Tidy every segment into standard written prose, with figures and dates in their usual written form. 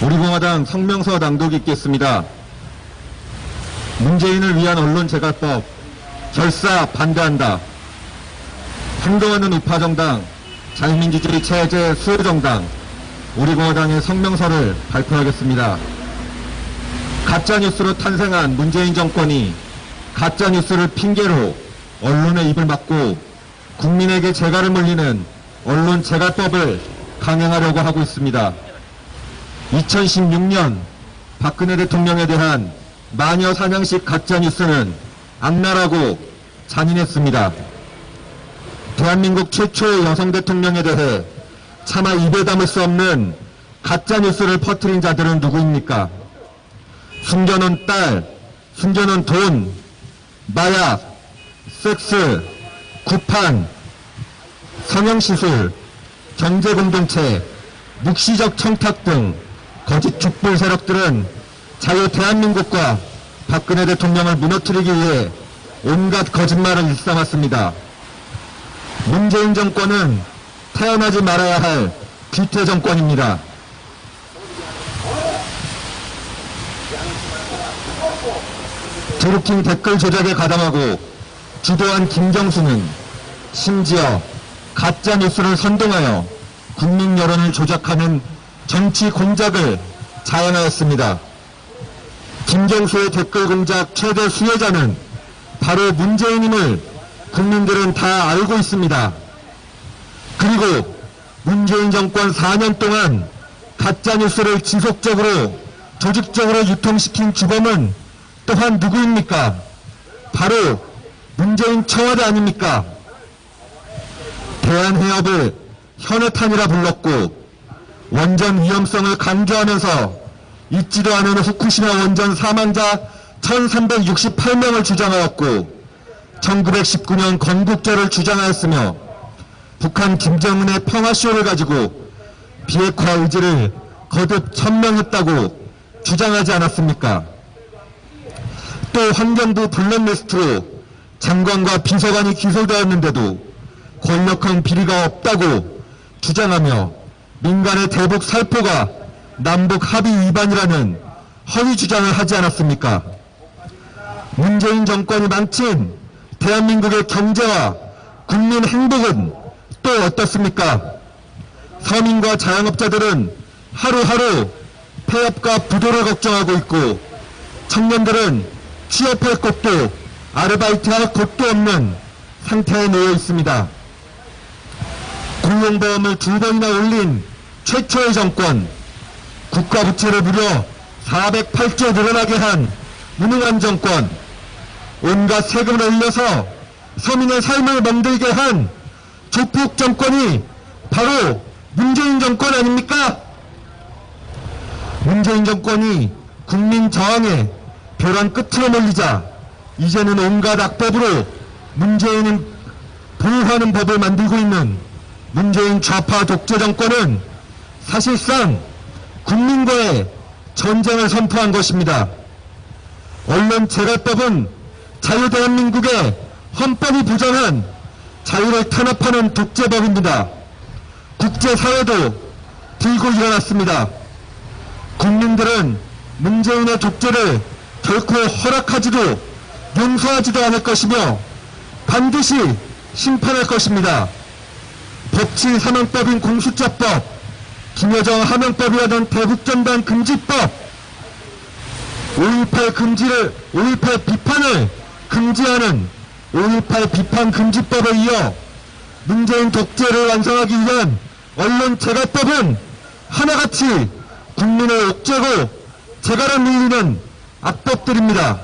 우리 공화당 성명서 낭독 있겠습니다. 문재인을 위한 언론재갈법 결사 반대한다. 행동하는 우파정당 자유민주주의 체제 수호정당 우리 공화당의 성명서를 발표하겠습니다. 가짜뉴스로 탄생한 문재인 정권이 가짜뉴스를 핑계로 언론의 입을 막고 국민에게 재갈을 물리는 언론재갈법을 강행하려고 하고 있습니다. 2016년 박근혜 대통령에 대한 마녀 사냥식 가짜뉴스는 악랄하고 잔인했습니다. 대한민국 최초의 여성 대통령에 대해 차마 입에 담을 수 없는 가짜뉴스를 퍼뜨린 자들은 누구입니까? 숨겨놓은 딸, 숨겨놓은 돈, 마약, 섹스, 구판, 성형시술, 경제공동체, 묵시적 청탁 등 거짓 촛불 세력들은 자유 대한민국과 박근혜 대통령을 무너뜨리기 위해 온갖 거짓말을 일삼았습니다. 문재인 정권은 태어나지 말아야 할 귀태 정권입니다. 드루킹 댓글 조작에 가담하고 주도한 김경수는 심지어 가짜뉴스를 선동하여 국민 여론을 조작하는 정치 공작을 자행하였습니다. 김경수의 댓글 공작 최대 수혜자는 바로 문재인임을 국민들은 다 알고 있습니다. 그리고 문재인 정권 4년 동안 가짜뉴스를 지속적으로 조직적으로 유통시킨 주범은 또한 누구입니까? 바로 문재인 청와대 아닙니까? 대한해협을 현해탄이라 불렀고 원전 위험성을 강조하면서 잊지도 않은 후쿠시마 원전 사망자 1368명을 주장하였고 1919년 건국절을 주장하였으며 북한 김정은의 평화쇼를 가지고 비핵화 의지를 거듭 천명했다고 주장하지 않았습니까? 또 환경부 블랙리스트로 장관과 비서관이 기소되었는데도 권력형 비리가 없다고 주장하며 민간의 대북 살포가 남북 합의 위반이라는 허위 주장을 하지 않았습니까? 문재인 정권이 망친 대한민국의 경제와 국민 행복은 또 어떻습니까? 서민과 자영업자들은 하루하루 폐업과 부도를 걱정하고 있고 청년들은 취업할 곳도 아르바이트할 곳도 없는 상태에 놓여 있습니다. 공공보험을 2번이나 올린 최초의 정권, 국가부채를 무려 408조 늘어나게 한 무능한 정권, 온갖 세금을 올려서 서민의 삶을 멍들게 한 조폭 정권이 바로 문재인 정권 아닙니까? 문재인 정권이 국민 저항에 벼랑 끝으로 몰리자 이제는 온갖 악법으로 문재인을 보호하는 법을 만들고 있는 문재인 좌파 독재 정권은 사실상 국민과의 전쟁을 선포한 것입니다. 언론재갈법은 자유대한민국의 헌법이 보장한 자유를 탄압하는 독재법입니다. 국제사회도 들고 일어났습니다. 국민들은 문재인의 독재를 결코 허락하지도 용서하지도 않을 것이며 반드시 심판할 것입니다. 법치 사망법인 공수처법, 김여정 하명법이라던 대북전단 금지법, 5.18 비판을 금지하는 5.18 비판 금지법에 이어 문재인 독재를 완성하기 위한 언론재갈법은 하나같이 국민을 옥죄고 재갈을 밀리는 악법들입니다.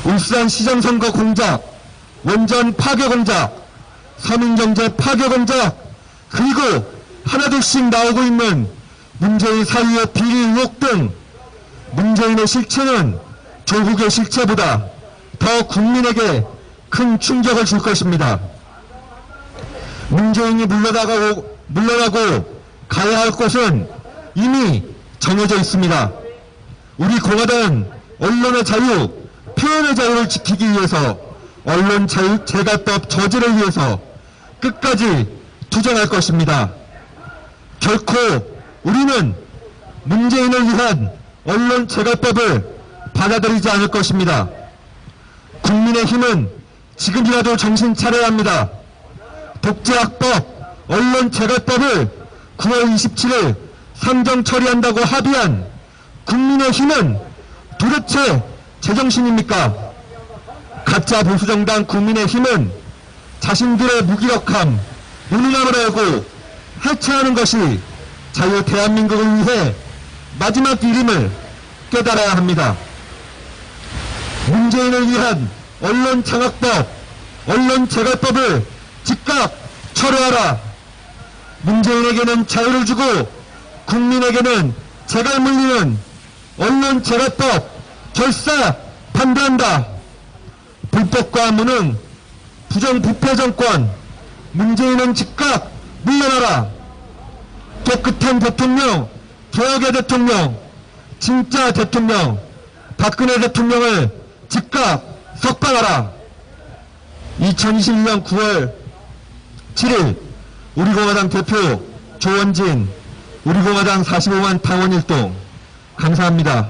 울산 시정선거 공작, 원전 파괴 공작, 서민경제 파괴 공작, 그리고 하나둘씩 나오고 있는 문재인 사유의 비리 의혹 등 문재인의 실체는 조국의 실체보다 더 국민에게 큰 충격을 줄 것입니다. 문재인이 물러나고 가야 할 곳은 이미 정해져 있습니다. 우리 공화당은 언론의 자유, 표현의 자유를 지키기 위해서 언론재갈법 저지를 위해서 끝까지 투쟁할 것입니다. 결코 우리는 문재인을 위한 언론 재갈법을 받아들이지 않을 것입니다. 국민의힘은 지금이라도 정신 차려야 합니다. 독재학법, 언론 재갈법을 9월 27일 상정 처리한다고 합의한 국민의힘은 도대체 제정신입니까? 가짜 보수정당 국민의힘은 자신들의 무기력함, 무능함을 알고 해체하는 것이 자유 대한민국을 위해 마지막 길임을 깨달아야 합니다. 문재인을 위한 언론 장악법, 언론 재갈법을 즉각 철회하라. 문재인에게는 자유를 주고 국민에게는 재갈 물리는 언론 재갈법 결사 반대한다. 불법과 무능, 부정부패 정권, 문재인은 즉각 물러나라. 깨끗한 대통령, 개혁의 대통령, 진짜 대통령, 박근혜 대통령을 즉각 석방하라. 2021년 9월 7일 우리공화당 대표 조원진, 우리공화당 45만 당원 일동. 감사합니다.